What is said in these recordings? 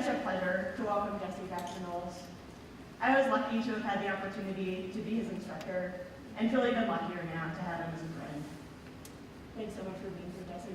such a pleasure to welcome Jessie back to Knowles. I was lucky to have had the opportunity to be his instructor, and feel even luckier now to have him as a friend. Thanks so much for being here, Jessie.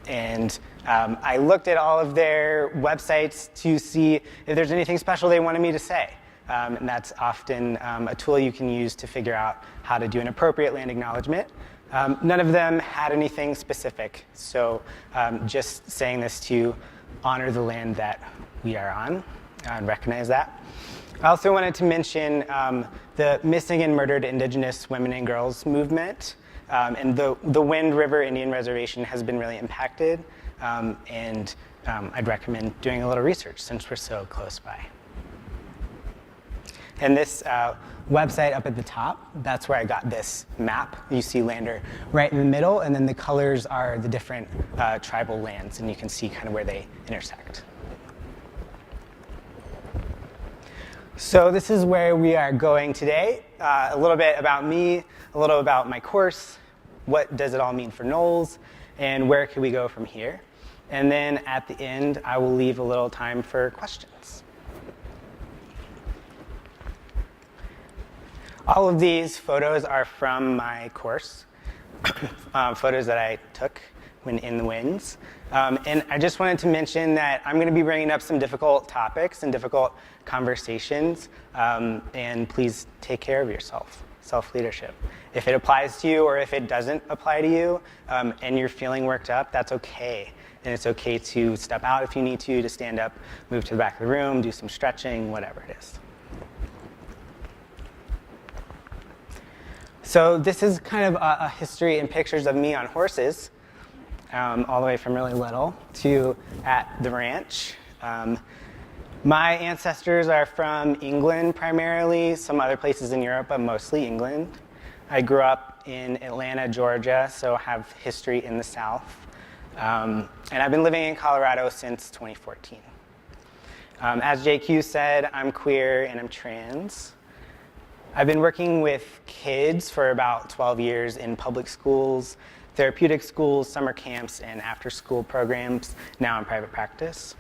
And I looked at all of their websites to see if there's anything special they wanted me to say. And that's often a tool you can use to figure out how to do an appropriate land acknowledgement. None of them had anything specific, so just saying this to honor the land that we are on and recognize that. I also wanted to mention the missing and murdered Indigenous women and girls movement. And the Wind River Indian Reservation has been really impacted, and I'd recommend doing a little research since we're so close by. And this website up at the top, that's where I got this map. You see Lander right in the middle, and then the colors are the different tribal lands, and you can see kind of where they intersect. So this is where we are going today. A little bit about me, a little about my course, what does it all mean for Knowles, and where can we go from here? And then at the end, I will leave a little time for questions. All of these photos are from my course, photos that I took when in the winds. And I just wanted to mention that I'm going to be bringing up some difficult topics and difficult conversations, and please take care of yourself. Self-leadership. If it applies to you or if it doesn't apply to you and you're feeling worked up, that's okay. And it's okay to step out if you need to stand up, move to the back of the room, do some stretching, whatever it is. So this is kind of a history and pictures of me on horses, all the way from really little to at the ranch. My ancestors are from England primarily, some other places in Europe, but mostly England. I grew up in Atlanta, Georgia, so have history in the South. And I've been living in Colorado since 2014. As JQ said, I'm queer and I'm trans. I've been working with kids for about 12 years in public schools, therapeutic schools, summer camps, and after-school programs, now in private practice.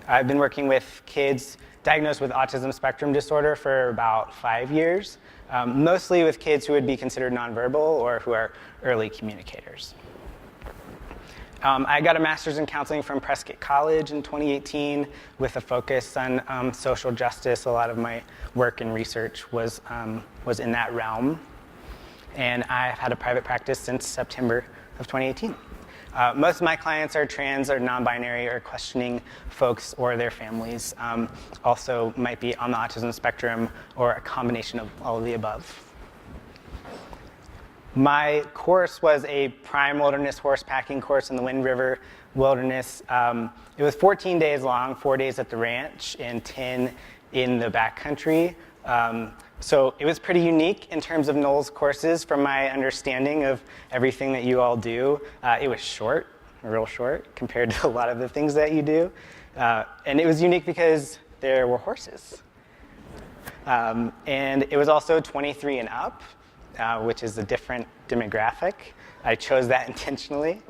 I've been working with kids diagnosed with autism spectrum disorder for about 5 years, mostly with kids who would be considered nonverbal or who are early communicators. I got a master's in counseling from Prescott College in 2018 with a focus on social justice. A lot of my work and research was in that realm. And I've had a private practice since September of 2018. Most of my clients are trans or non-binary or questioning folks or their families. Also might be on the autism spectrum or a combination of all of the above. My course was a prime wilderness horse packing course in the Wind River Wilderness. It was 14 days long, 4 days at the ranch and 10 in the backcountry. So it was pretty unique in terms of Knowles courses from my understanding of everything that you all do. It was short, real short, compared to a lot of the things that you do. And it was unique because there were horses. And it was also 23 and up, which is a different demographic. I chose that intentionally.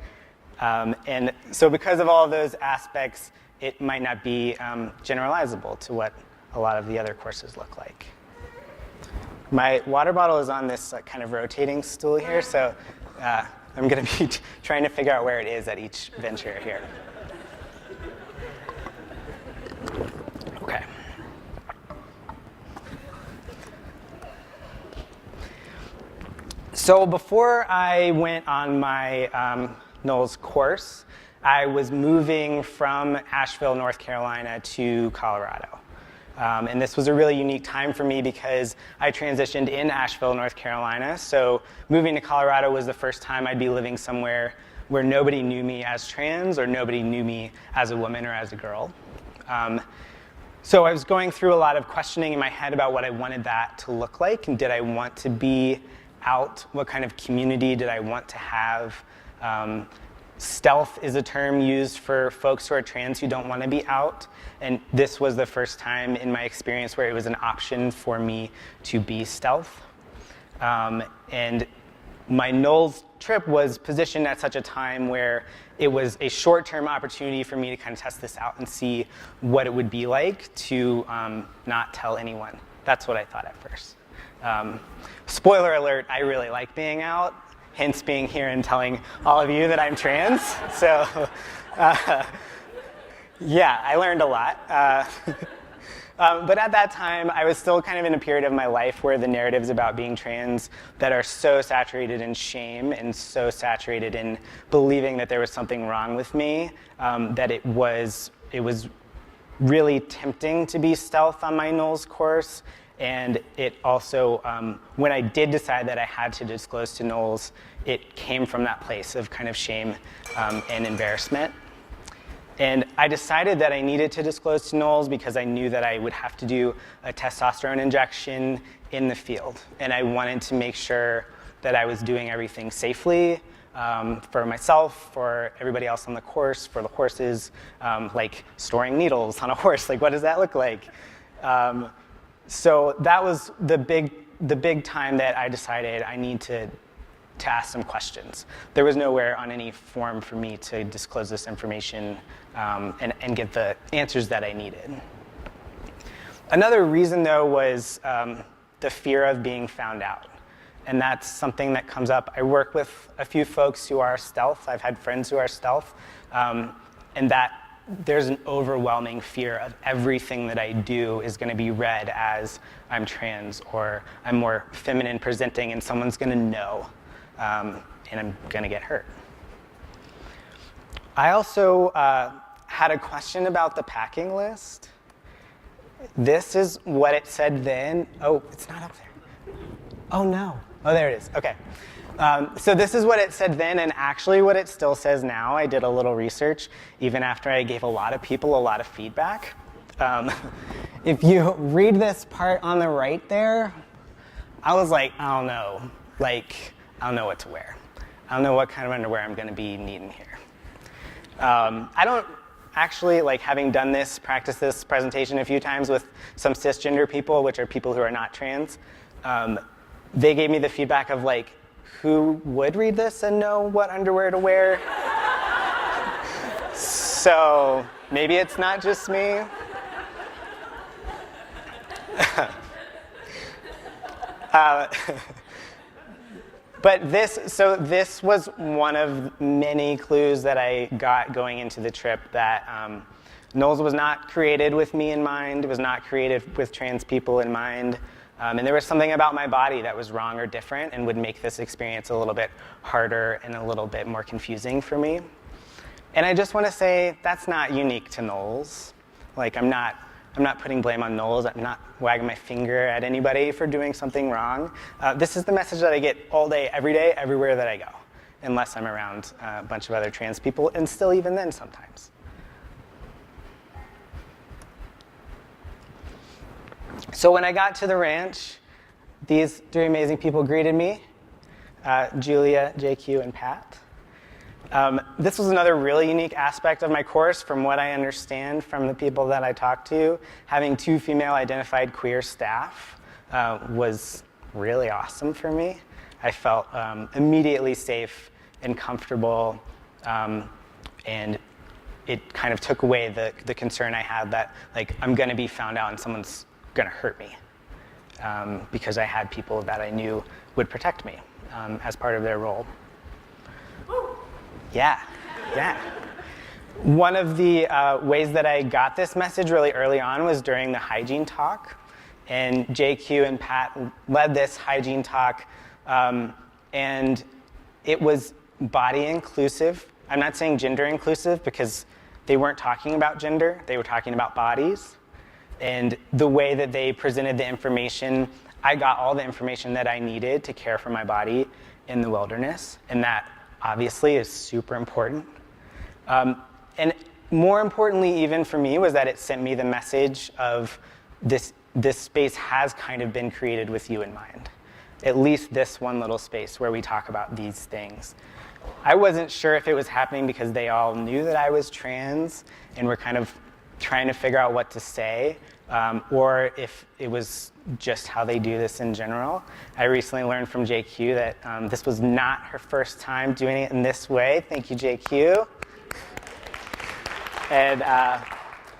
And so because of all of those aspects, it might not be generalizable to what a lot of the other courses look like. My water bottle is on this kind of rotating stool here, so I'm going to be trying to figure out where it is at each venture here. Okay. So before I went on my Knowles course, I was moving from Asheville, North Carolina to Colorado. And this was a really unique time for me because I transitioned in Asheville, North Carolina. So moving to Colorado was the first time I'd be living somewhere where nobody knew me as trans or nobody knew me as a woman or as a girl. So I was going through a lot of questioning in my head about what I wanted that to look like, and did I want to be out? What kind of community did I want to have? Stealth is a term used for folks who are trans who don't want to be out, and this was the first time in my experience where it was an option for me to be stealth. And my Knowles trip was positioned at such a time where it was a short-term opportunity for me to kind of test this out and see what it would be like to not tell anyone. That's what I thought at first. Spoiler alert, I really like being out, hence being here and telling all of you that I'm trans. So yeah, I learned a lot. But at that time, I was still kind of in a period of my life where the narratives about being trans that are so saturated in shame and so saturated in believing that there was something wrong with me, that it was really tempting to be stealth on my Knowles course. And it also, when I did decide that I had to disclose to Knowles, it came from that place of kind of shame and embarrassment. And I decided that I needed to disclose to Knowles because I knew that I would have to do a testosterone injection in the field. And I wanted to make sure that I was doing everything safely for myself, for everybody else on the course, for the horses, like storing needles on a horse. Like, what does that look like? So that was the big time that I decided I need to ask some questions. There was nowhere on any form for me to disclose this information and get the answers that I needed. Another reason, though, was the fear of being found out. And that's something that comes up. I work with a few folks who are stealth. I've had friends who are stealth. And that there's an overwhelming fear of everything that I do is going to be read as I'm trans or I'm more feminine presenting and someone's going to know. And I'm going to get hurt. I also had a question about the packing list. This is what it said then. Oh, it's not up there. Oh, no. Oh, there it is. Okay. So this is what it said then, and actually what it still says now. I did a little research, even after I gave a lot of people a lot of feedback. If you read this part on the right there, I was like, I don't know. I don't know what to wear. I don't know what kind of underwear I'm going to be needing here. I don't actually, having done this, practice this presentation a few times with some cisgender people, which are people who are not trans, they gave me the feedback of, who would read this and know what underwear to wear? So maybe it's not just me. But this was one of many clues that I got going into the trip that Knowles was not created with me in mind. It was not created with trans people in mind. And there was something about my body that was wrong or different and would make this experience a little bit harder and a little bit more confusing for me. And I just want to say that's not unique to Knowles. I'm not putting blame on Knowles. I'm not wagging my finger at anybody for doing something wrong. This is the message that I get all day, every day, everywhere that I go, unless I'm around a bunch of other trans people, and still even then sometimes. So when I got to the ranch, these three amazing people greeted me, Julia, JQ, and Pat. This was another really unique aspect of my course from what I understand from the people that I talked to. Having two female-identified queer staff was really awesome for me. I felt immediately safe and comfortable, and it kind of took away the concern I had that I'm going to be found out and someone's going to hurt me because I had people that I knew would protect me as part of their role. Yeah. One of the ways that I got this message really early on was during the hygiene talk. And JQ and Pat led this hygiene talk. And it was body inclusive I'm not saying gender inclusive because they weren't talking about gender, they were talking about bodies. And the way that they presented the information, I got all the information that I needed to care for my body in the wilderness, and that obviously is super important. And more importantly, even for me, was that it sent me the message of this space has kind of been created with you in mind. At least this one little space where we talk about these things. I wasn't sure if it was happening because they all knew that I was trans and were kind of trying to figure out what to say, or if it was just how they do this in general. I recently learned from JQ that this was not her first time doing it in this way. Thank you, JQ. And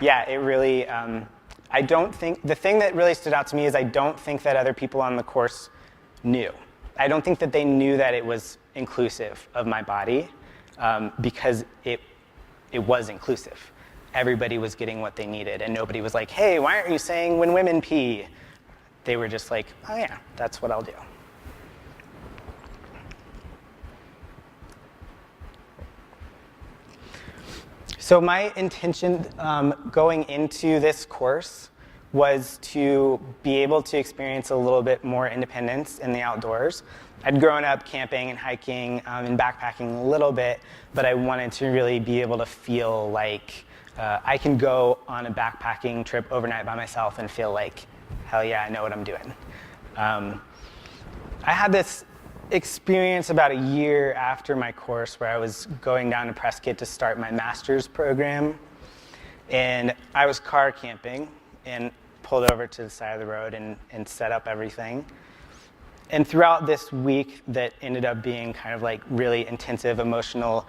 yeah, it really, I don't think, the thing that really stood out to me is I don't think that other people on the course knew. I don't think that they knew that it was inclusive of my body because it was inclusive. Everybody was getting what they needed, and nobody was like, hey, why aren't you saying when women pee? They were just like, oh yeah, that's what I'll do. So my intention going into this course was to be able to experience a little bit more independence in the outdoors. I'd grown up camping and hiking and backpacking a little bit, but I wanted to really be able to feel like I can go on a backpacking trip overnight by myself and feel like, hell yeah, I know what I'm doing. I had this experience about a year after my course where I was going down to Prescott to start my master's program, and I was car camping and pulled over to the side of the road and set up everything. And throughout this week that ended up being kind of like really intensive emotional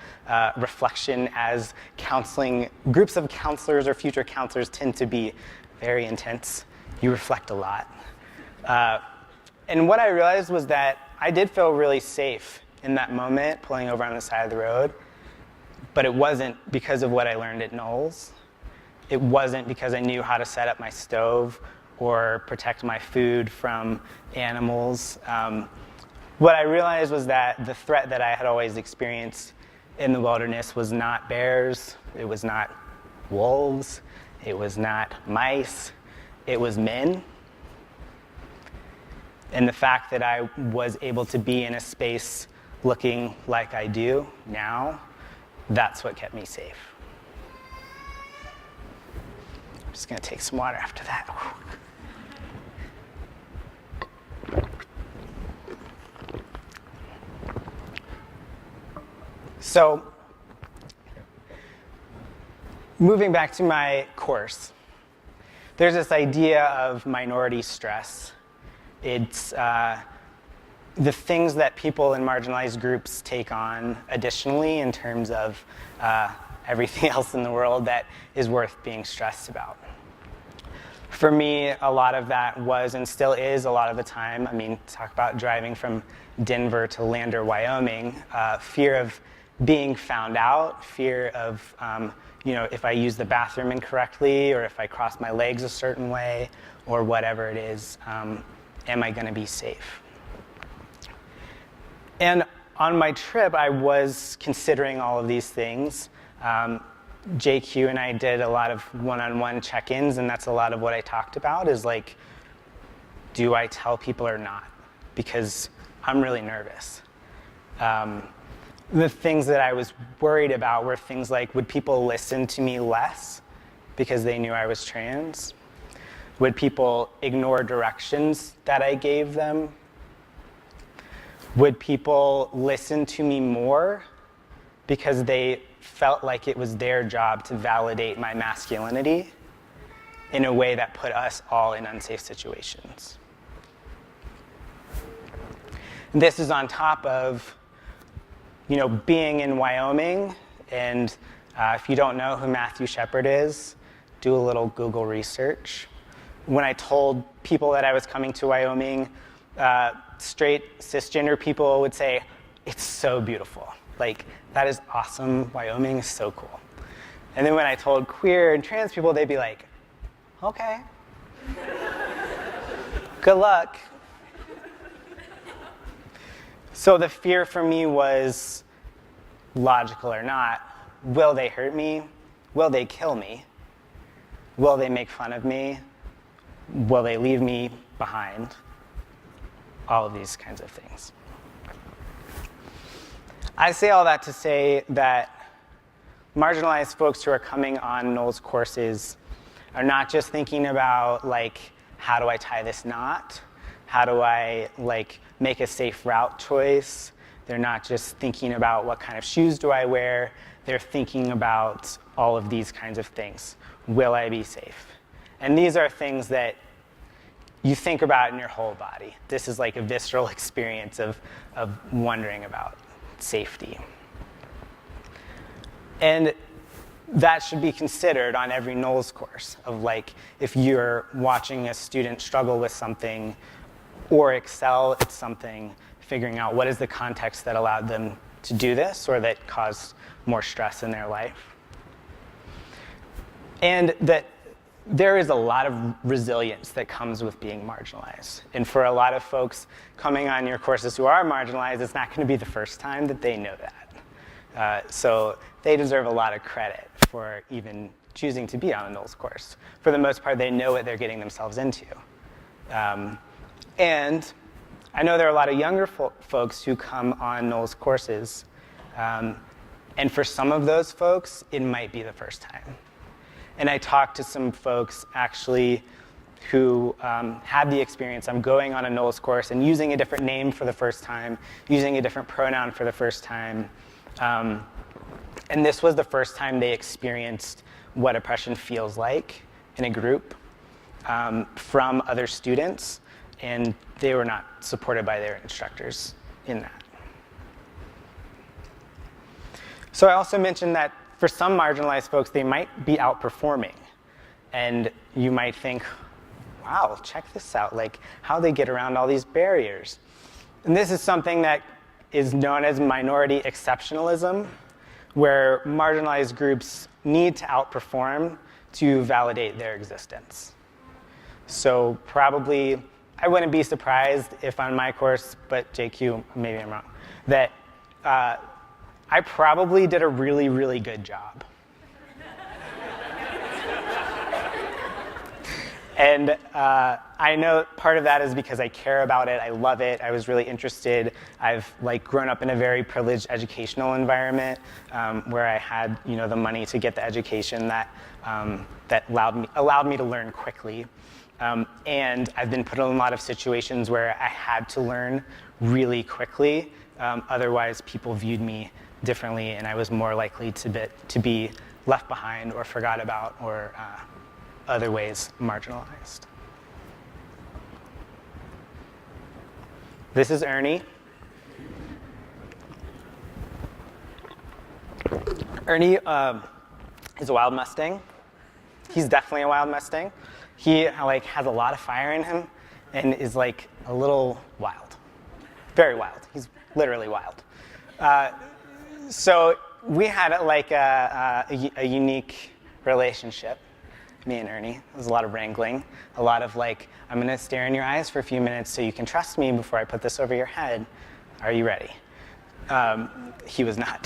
reflection, as counseling, groups of counselors or future counselors tend to be very intense. You reflect a lot. And what I realized was that I did feel really safe in that moment, pulling over on the side of the road, but it wasn't because of what I learned at Knowles. It wasn't because I knew how to set up my stove or protect my food from animals. What I realized was that the threat that I had always experienced in the wilderness was not bears, it was not wolves, it was not mice, it was men. And the fact that I was able to be in a space looking like I do now, that's what kept me safe. I'm just gonna take some water after that. So, moving back to my course, there's this idea of minority stress. It's the things that people in marginalized groups take on additionally in terms of everything else in the world that is worth being stressed about. For me, a lot of that was and still is a lot of the time, I mean, talk about driving from Denver to Lander, Wyoming, fear of being found out, fear of, if I use the bathroom incorrectly or if I cross my legs a certain way or whatever it is, am I going to be safe? And on my trip, I was considering all of these things. JQ and I did a lot of one-on-one check-ins, and that's a lot of what I talked about is like, do I tell people or not? Because I'm really nervous. The things that I was worried about were things like, would people listen to me less because they knew I was trans? Would people ignore directions that I gave them? Would people listen to me more because they felt like it was their job to validate my masculinity in a way that put us all in unsafe situations? And this is on top of, being in Wyoming, and if you don't know who Matthew Shepard is, do a little Google research. When I told people that I was coming to Wyoming, straight cisgender people would say, it's so beautiful. Like, that is awesome. Wyoming is so cool. And then when I told queer and trans people, they'd be like, okay. Good luck. So the fear for me was, logical or not, will they hurt me? Will they kill me? Will they make fun of me? Will they leave me behind? All of these kinds of things. I say all that to say that marginalized folks who are coming on Knoll's courses are not just thinking about, like, how do I tie this knot? How do I, like, make a safe route choice? They're not just thinking about what kind of shoes do I wear. They're thinking about all of these kinds of things. Will I be safe? And these are things that you think about in your whole body. This is like a visceral experience of wondering about safety. And that should be considered on every Knoll's course of, like, if you're watching a student struggle with something or excel at something, figuring out what is the context that allowed them to do this or that caused more stress in their life. And that there is a lot of resilience that comes with being marginalized. And for a lot of folks coming on your courses who are marginalized, it's not going to be the first time that they know that. So they deserve a lot of credit for even choosing to be on a Knoll's course. For the most part, they know what they're getting themselves into. And I know there are a lot of younger folks who come on Knoll's courses. And for some of those folks, it might be the first time. And I talked to some folks actually who had the experience. I'm going on a Knoll's course and using a different name for the first time, using a different pronoun for the first time. And this was the first time they experienced what oppression feels like in a group from other students, and they were not supported by their instructors in that. So I also mentioned that for some marginalized folks, they might be outperforming. And you might think, wow, check this out, like how they get around all these barriers. And this is something that is known as minority exceptionalism, where marginalized groups need to outperform to validate their existence. So probably, I wouldn't be surprised if on my course, but JQ, maybe I'm wrong, that I probably did a really, really good job. And I know part of that is because I care about it, I love it, I was really interested. I've grown up in a very privileged educational environment where I had the money to get the education that allowed me to learn quickly. And I've been put in a lot of situations where I had to learn really quickly. Otherwise, people viewed me differently, and I was more likely to be left behind or forgot about or other ways marginalized. This is Ernie. Ernie is a wild Mustang. He's definitely a wild Mustang. He has a lot of fire in him and is a little wild. Very wild. He's literally wild. So we had a unique relationship, me and Ernie. There was a lot of wrangling, a lot of I'm going to stare in your eyes for a few minutes so you can trust me before I put this over your head. Are you ready? He was not.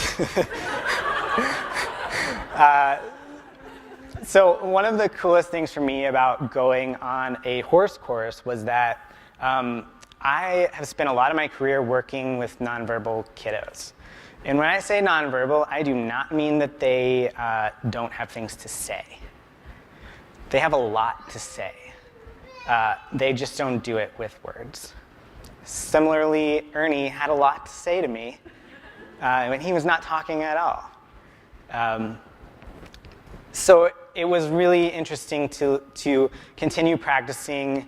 So one of the coolest things for me about going on a horse course was that I have spent a lot of my career working with nonverbal kiddos. And when I say nonverbal, I do not mean that they don't have things to say. They have a lot to say. They just don't do it with words. Similarly, Ernie had a lot to say to me when he was not talking at all. So it was really interesting to continue practicing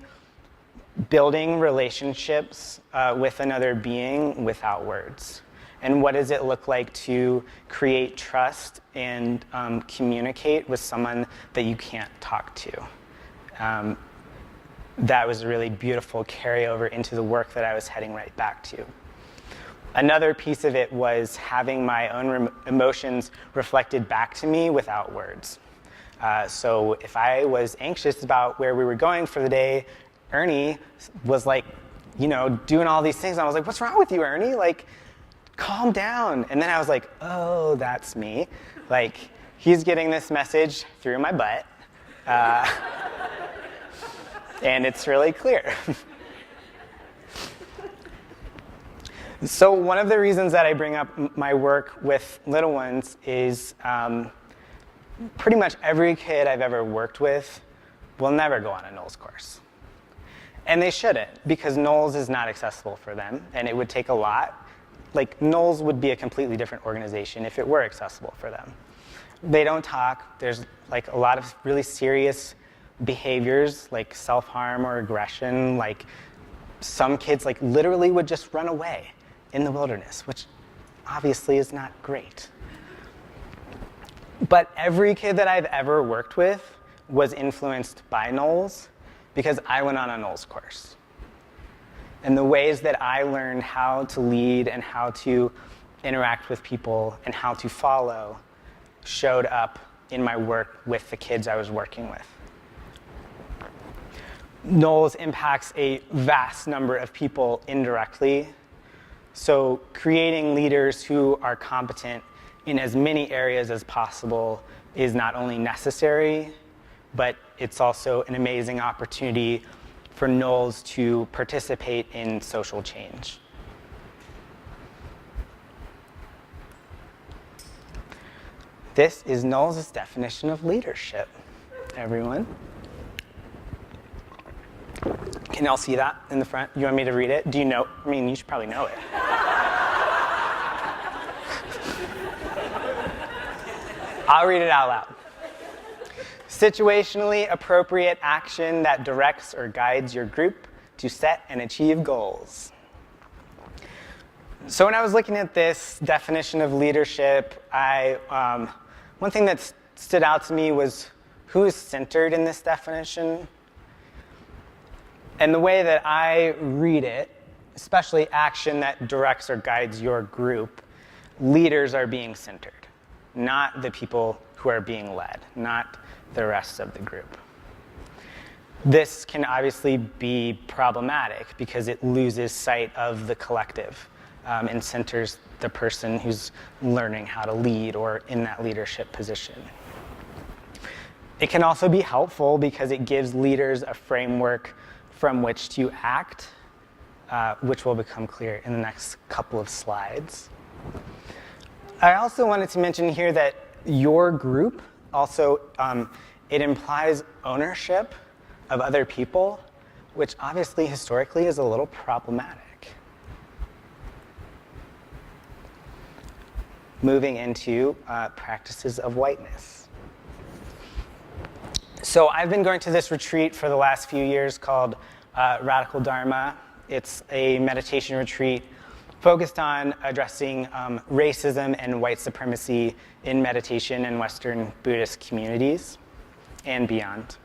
building relationships with another being without words. And what does it look like to create trust and communicate with someone that you can't talk to? That was a really beautiful carryover into the work that I was heading right back to. Another piece of it was having my own emotions reflected back to me without words. So if I was anxious about where we were going for the day, Ernie was doing all these things. And I was like, what's wrong with you, Ernie? calm down. And then I was like, oh, that's me. Like, he's getting this message through my butt. And it's really clear. So one of the reasons that I bring up my work with little ones is pretty much every kid I've ever worked with will never go on a NOLS course. And they shouldn't, because NOLS is not accessible for them, and it would take a lot. Like, NOLS would be a completely different organization if it were accessible for them. They don't talk. There's like a lot of really serious behaviors, like self-harm or aggression. Like, some kids like literally would just run away in the wilderness, which obviously is not great. But every kid that I've ever worked with was influenced by NOLS because I went on a NOLS course. And the ways that I learned how to lead and how to interact with people and how to follow showed up in my work with the kids I was working with. NOLS impacts a vast number of people indirectly. So creating leaders who are competent in as many areas as possible is not only necessary, but it's also an amazing opportunity for NOLS to participate in social change. This is NOLS' definition of leadership, everyone. Can y'all see that in the front? You want me to read it? Do you know? I mean, you should probably know it. I'll read it out loud. Situationally appropriate action that directs or guides your group to set and achieve goals. So when I was looking at this definition of leadership, one thing that stood out to me was who is centered in this definition. And the way that I read it, especially action that directs or guides your group, leaders are being centered, not the people who are being led, not the rest of the group. This can obviously be problematic because it loses sight of the collective and centers the person who's learning how to lead or in that leadership position. It can also be helpful because it gives leaders a framework from which to act, which will become clear in the next couple of slides. I also wanted to mention here that your group also, it implies ownership of other people, which obviously historically is a little problematic. Moving into practices of whiteness. So I've been going to this retreat for the last few years called Radical Dharma. It's a meditation retreat focused on addressing racism and white supremacy in meditation in Western Buddhist communities and beyond.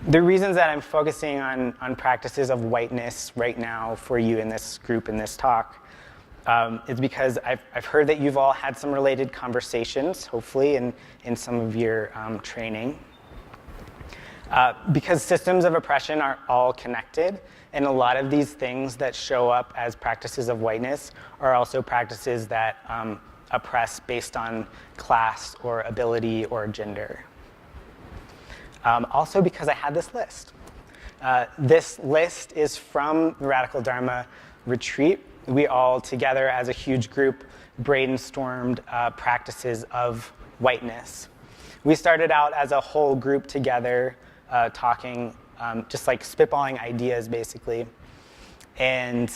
The reasons that I'm focusing on practices of whiteness right now for you in this group, in this talk, is because I've heard that you've all had some related conversations, hopefully, in some of your training. Because systems of oppression are all connected, and a lot of these things that show up as practices of whiteness are also practices that oppress based on class or ability or gender. Also because I had this list. This list is from the Radical Dharma retreat. We all together as a huge group brainstormed practices of whiteness. We started out as a whole group together talking, just like spitballing ideas basically. And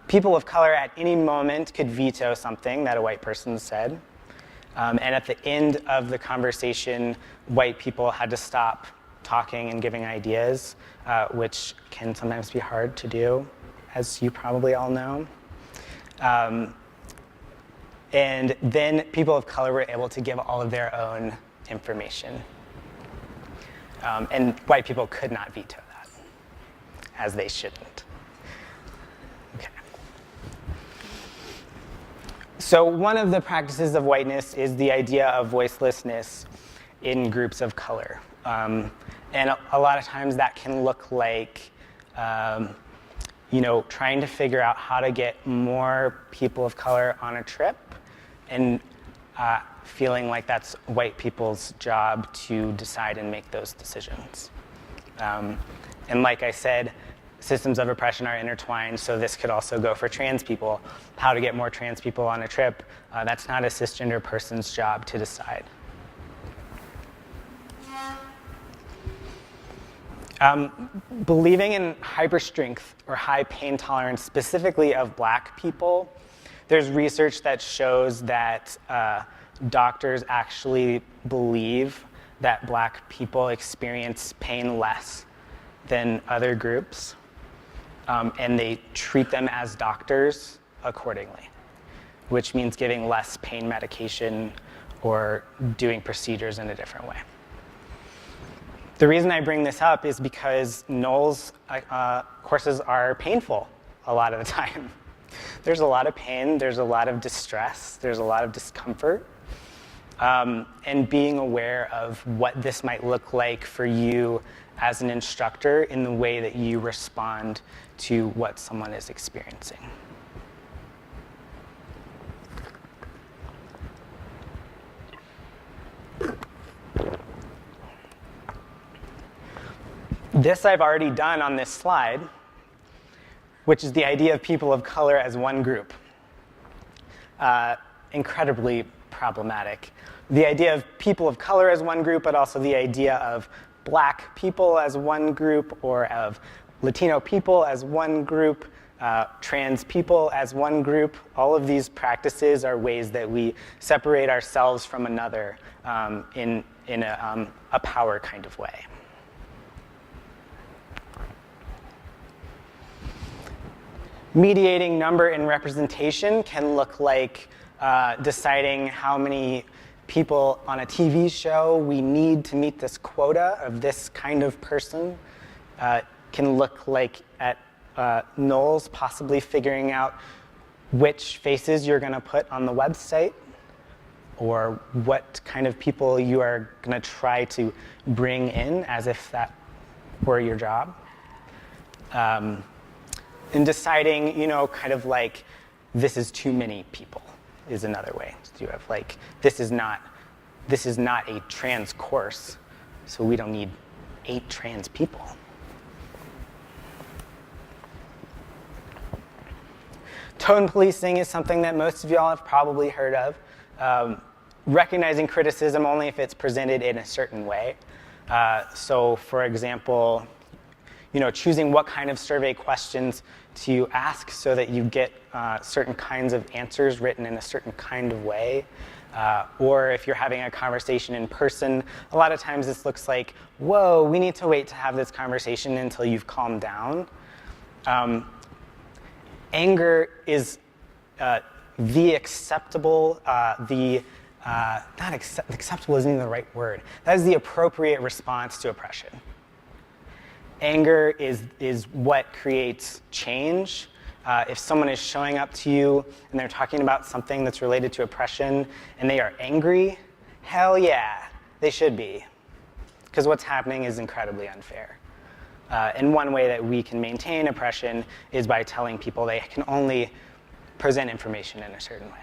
people of color at any moment could veto something that a white person said. And at the end of the conversation, white people had to stop talking and giving ideas, which can sometimes be hard to do, as you probably all know. And then people of color were able to give all of their own information. And white people could not veto that, as they shouldn't. Okay. So one of the practices of whiteness is the idea of voicelessness in groups of color. And a lot of times that can look like, trying to figure out how to get more people of color on a trip and feeling like that's white people's job to decide and make those decisions. And like I said, systems of oppression are intertwined, so this could also go for trans people. How to get more trans people on a trip, that's not a cisgender person's job to decide. Believing in hyperstrength or high pain tolerance, specifically of Black people, there's research that shows that doctors actually believe that Black people experience pain less than other groups, and they treat them as doctors accordingly, which means giving less pain medication or doing procedures in a different way. The reason I bring this up is because NOLS courses are painful a lot of the time. There's a lot of pain, there's a lot of distress, there's a lot of discomfort. And being aware of what this might look like for you as an instructor in the way that you respond to what someone is experiencing. This I've already done on this slide, which is the idea of people of color as one group. Incredibly problematic. The idea of people of color as one group, but also the idea of Black people as one group, or of Latino people as one group, trans people as one group. All of these practices are ways that we separate ourselves from another in a power kind of way. Mediating number and representation can look like deciding how many people on a TV show we need to meet this quota of this kind of person. Can look like at NOLS possibly figuring out which faces you're going to put on the website, or what kind of people you are going to try to bring in as if that were your job. And deciding, kind of like, this is too many people is another way. So you have like, this is not a trans course, so we don't need 8 trans people. Tone policing is something that most of y'all have probably heard of. Recognizing criticism only if it's presented in a certain way. So for example, choosing what kind of survey questions to ask so that you get certain kinds of answers written in a certain kind of way. Or if you're having a conversation in person, a lot of times this looks like, whoa, we need to wait to have this conversation until you've calmed down. Anger is the acceptable, acceptable isn't even the right word. That is the appropriate response to oppression. Anger is what creates change. If someone is showing up to you and they're talking about something that's related to oppression and they are angry, hell yeah, they should be. Because what's happening is incredibly unfair. And one way that we can maintain oppression is by telling people they can only present information in a certain way.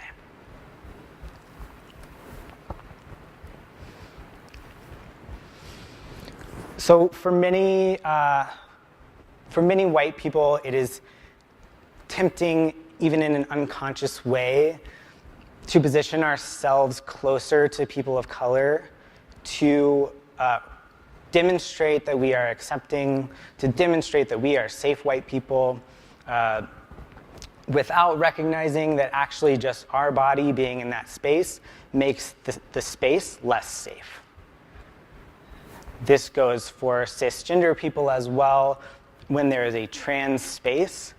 So for many white people, it is tempting, even in an unconscious way, to position ourselves closer to people of color, to demonstrate that we are accepting, to demonstrate that we are safe white people, without recognizing that actually just our body being in that space makes the space less safe. This goes for cisgender people as well. When there is a trans space,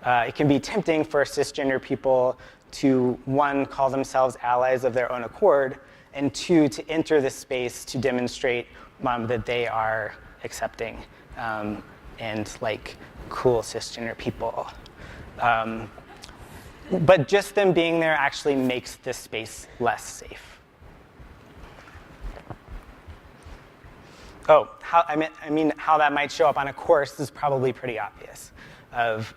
it can be tempting for cisgender people to, 1, call themselves allies of their own accord, and 2, to enter the space to demonstrate that they are accepting and like cool cisgender people. But just them being there actually makes this space less safe. Oh, how that might show up on a course is probably pretty obvious. of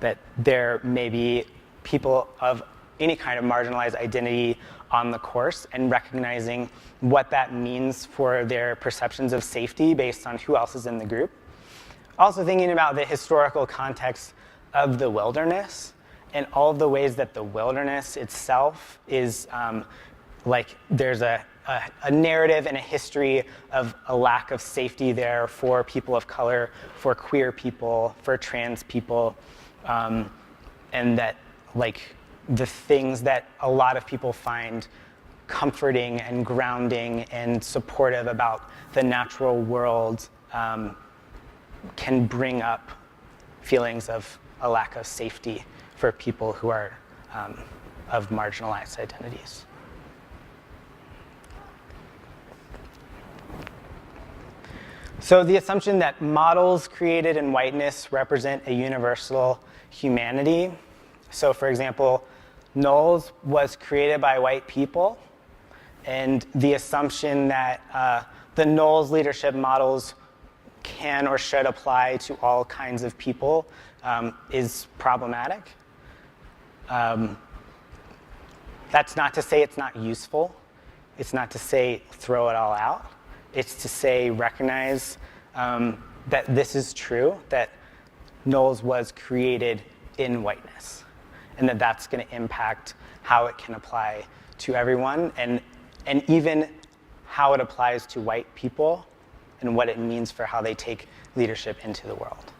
that there may be people of any kind of marginalized identity on the course, and recognizing what that means for their perceptions of safety based on who else is in the group. Also thinking about the historical context of the wilderness and all of the ways that the wilderness itself is like there's a narrative and a history of a lack of safety there for people of color, for queer people, for trans people, and that like the things that a lot of people find comforting and grounding and supportive about the natural world can bring up feelings of a lack of safety for people who are of marginalized identities. So the assumption that models created in whiteness represent a universal humanity. So for example, Knowles was created by white people, and the assumption that the Knowles leadership models can or should apply to all kinds of people is problematic. That's not to say it's not useful. It's not to say throw it all out. It's to say recognize that this is true, that Knowles was created in whiteness, and that that's going to impact how it can apply to everyone, and even how it applies to white people and what it means for how they take leadership into the world.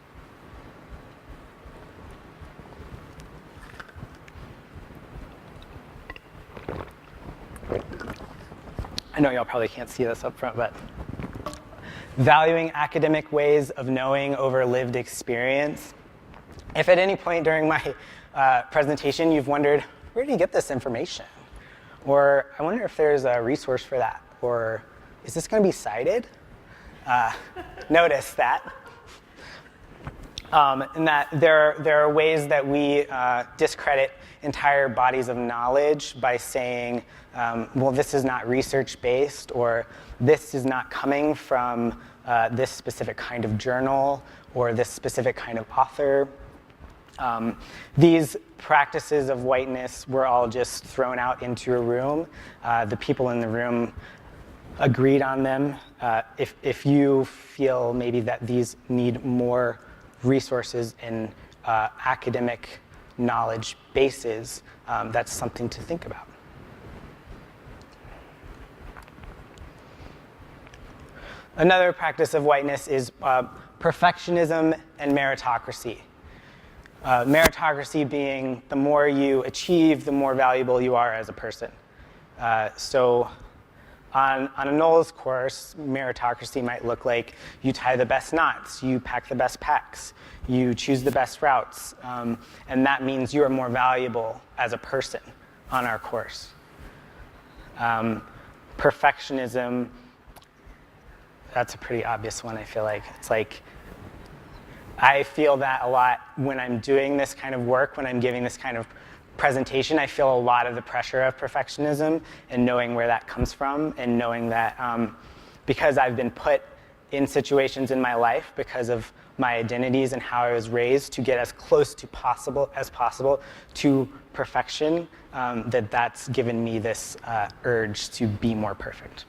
I know y'all probably can't see this up front, but valuing academic ways of knowing over lived experience. If at any point during my presentation you've wondered, where do you get this information? Or I wonder if there's a resource for that, or is this going to be cited? Notice that. And that there are ways that we discredit entire bodies of knowledge by saying, well, this is not research-based, or this is not coming from this specific kind of journal, or this specific kind of author. These practices of whiteness were all just thrown out into a room. The people in the room agreed on them. If you feel maybe that these need more resources and academic knowledge bases, that's something to think about. Another practice of whiteness is perfectionism and meritocracy. Meritocracy being the more you achieve, the more valuable you are as a person. So on a Knowles course, meritocracy might look like you tie the best knots, you pack the best packs, you choose the best routes, and that means you are more valuable as a person on our course. Perfectionism, that's a pretty obvious one, I feel like. It's like, I feel that a lot when I'm doing this kind of work, when I'm giving this kind of presentation. I feel a lot of the pressure of perfectionism and knowing where that comes from, and knowing that because I've been put in situations in my life because of my identities and how I was raised to get as close to as possible to perfection, that's given me this urge to be more perfect.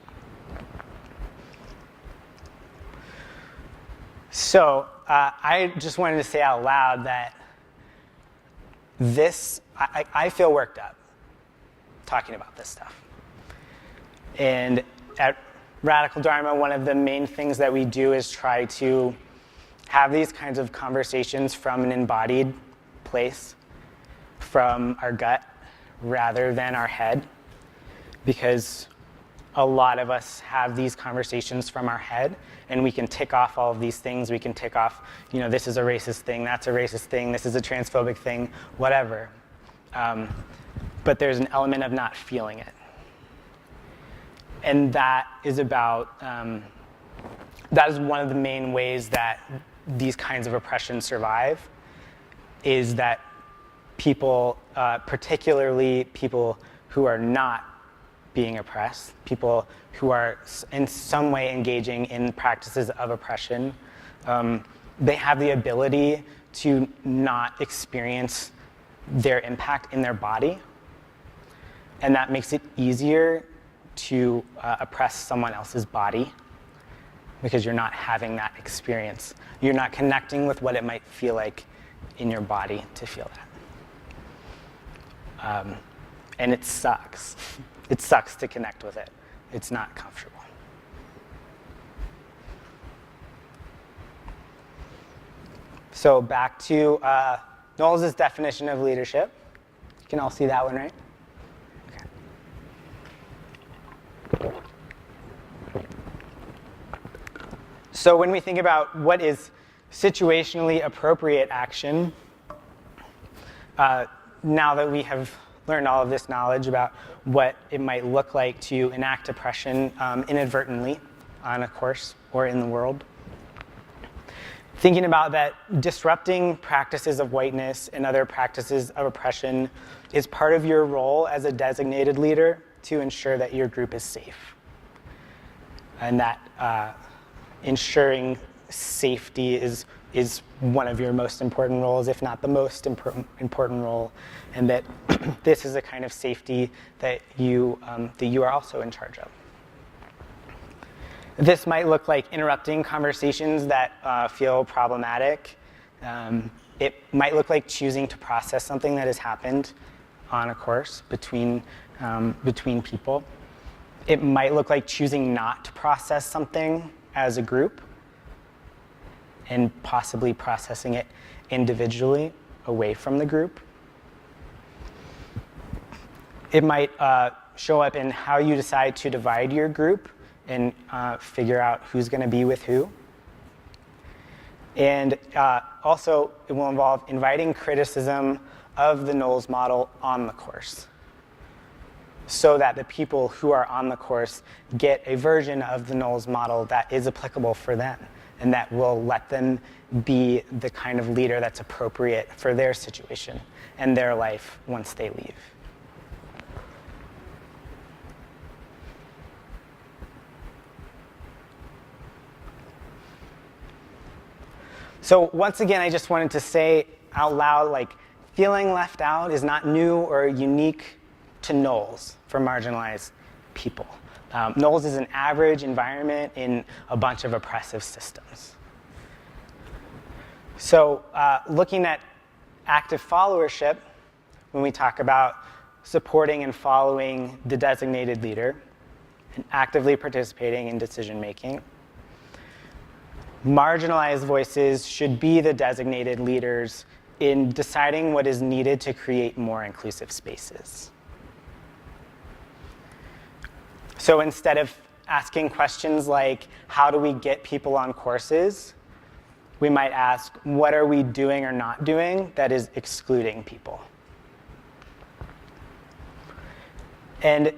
So I just wanted to say out loud that I feel worked up talking about this stuff. And at Radical Dharma, one of the main things that we do is try to have these kinds of conversations from an embodied place, from our gut, rather than our head, because a lot of us have these conversations from our head, and we can tick off all of these things. We can tick off, this is a racist thing, that's a racist thing, this is a transphobic thing, whatever. But there's an element of not feeling it. And that is that is one of the main ways that these kinds of oppressions survive, is that people, particularly people who are not being oppressed, people who are in some way engaging in practices of oppression, they have the ability to not experience their impact in their body. And that makes it easier to oppress someone else's body because you're not having that experience. You're not connecting with what it might feel like in your body to feel that. And it sucks. It sucks to connect with it. It's not comfortable. So back to Knowles' definition of leadership. You can all see that one, right? Okay. So when we think about what is situationally appropriate action, now that we have learned all of this knowledge about what it might look like to enact oppression inadvertently on a course or in the world, thinking about that disrupting practices of whiteness and other practices of oppression is part of your role as a designated leader to ensure that your group is safe. And that ensuring safety is one of your most important roles, if not the most important role, and that this is a kind of safety that you are also in charge of. This might look like interrupting conversations that feel problematic. It might look like choosing to process something that has happened on a course between people. It might look like choosing not to process something as a group and possibly processing it individually away from the group. It might show up in how you decide to divide your group and figure out who's going to be with who. And also, it will involve inviting criticism of the Knowles model on the course so that the people who are on the course get a version of the Knowles model that is applicable for them and that will let them be the kind of leader that's appropriate for their situation and their life once they leave. So once again, I just wanted to say out loud, feeling left out is not new or unique to Knowles for marginalized people. Knowles is an average environment in a bunch of oppressive systems. So looking at active followership, when we talk about supporting and following the designated leader and actively participating in decision making, marginalized voices should be the designated leaders in deciding what is needed to create more inclusive spaces. So instead of asking questions like, how do we get people on courses, we might ask, what are we doing or not doing that is excluding people? And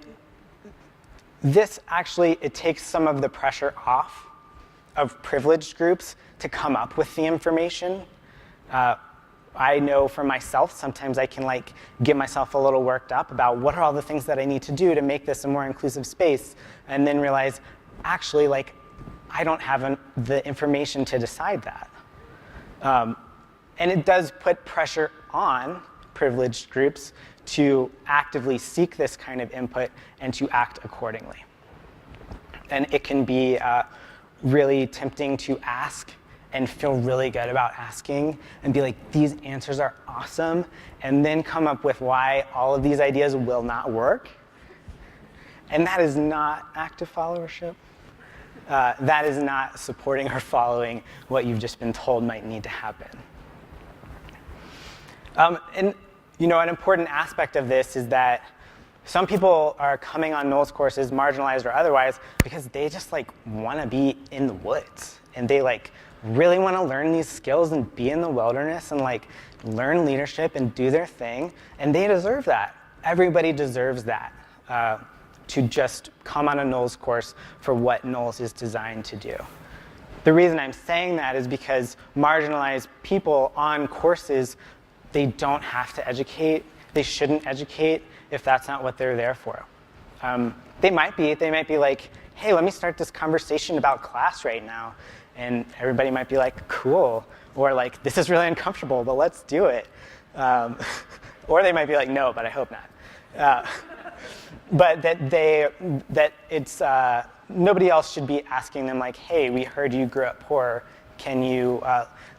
this actually, it takes some of the pressure off of privileged groups to come up with the information. I know for myself, sometimes I can get myself a little worked up about what are all the things that I need to do to make this a more inclusive space, and then realize, actually, I don't have the information to decide that. And it does put pressure on privileged groups to actively seek this kind of input and to act accordingly. And it can be really tempting to ask and feel really good about asking and be like, these answers are awesome, and then come up with why all of these ideas will not work. And that is not active followership. That is not supporting or following what you've just been told might need to happen. And an important aspect of this is that some people are coming on Knowles courses, marginalized or otherwise, because they just want to be in the woods, and they really want to learn these skills and be in the wilderness and learn leadership and do their thing, and they deserve that. Everybody deserves that, to just come on a Knowles course for what Knowles is designed to do. The reason I'm saying that is because marginalized people on courses, they don't have to educate. They shouldn't educate if that's not what they're there for. They might be hey, let me start this conversation about class right now. And everybody might be like, cool. Or like, this is really uncomfortable, but let's do it. Or they might be like, no, but I hope not. But that it's, nobody else should be asking them like, hey, we heard you grew up poor. Can you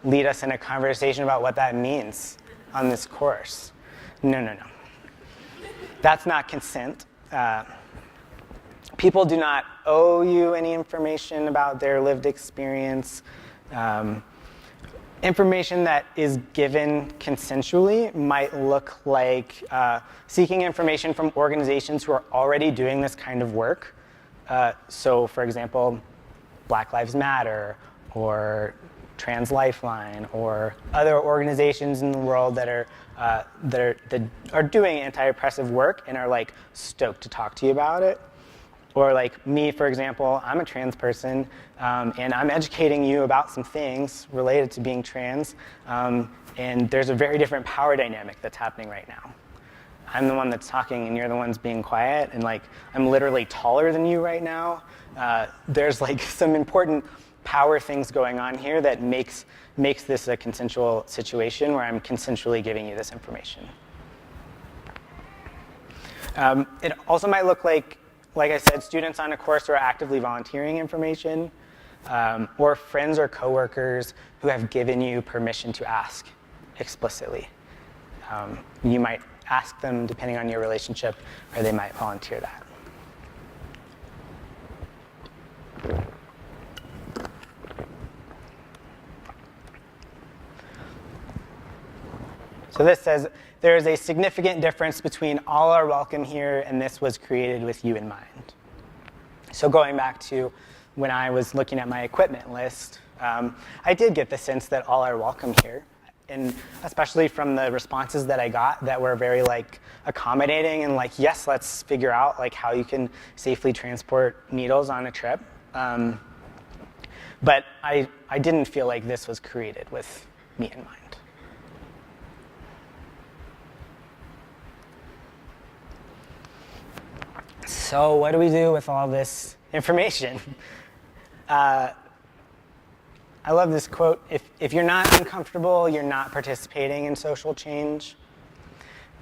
lead us in a conversation about what that means on this course? No. That's not consent. People do not owe you any information about their lived experience. Information that is given consensually might look like seeking information from organizations who are already doing this kind of work. So, for example, Black Lives Matter or Trans Lifeline or other organizations in the world that are doing anti-oppressive work and are like stoked to talk to you about it. Or like me, for example, I'm a trans person, and I'm educating you about some things related to being trans, and there's a very different power dynamic that's happening right now. I'm the one that's talking, and you're the ones being quiet, and like I'm literally taller than you right now. There's like some important power things going on here that makes this a consensual situation where I'm consensually giving you this information. It also might look like I said, students on a course who are actively volunteering information, or friends or coworkers who have given you permission to ask explicitly. You might ask them depending on your relationship, or they might volunteer that. So this says, there is a significant difference between all are welcome here and this was created with you in mind. So going back to when I was looking at my equipment list, I did get the sense that all are welcome here. And especially from the responses that I got that were very like accommodating and like, yes, let's figure out like how you can safely transport needles on a trip. But I didn't feel like this was created with me in mind. So what do we do with all this information? I love this quote, if you're not uncomfortable, you're not participating in social change.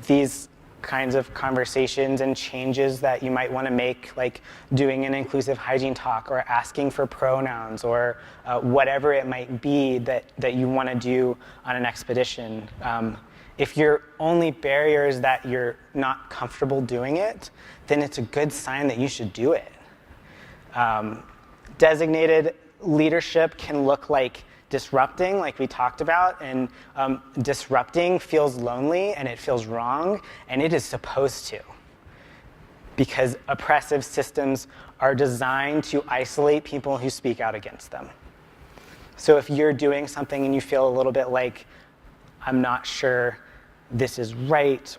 These kinds of conversations and changes that you might want to make, like doing an inclusive hygiene talk or asking for pronouns or whatever it might be that you want to do on an expedition. If your only barrier is that you're not comfortable doing it, then it's a good sign that you should do it. Designated leadership can look like disrupting, like we talked about, and disrupting feels lonely and it feels wrong, and it is supposed to. Because oppressive systems are designed to isolate people who speak out against them. So if you're doing something and you feel a little bit like, I'm not sure this is right,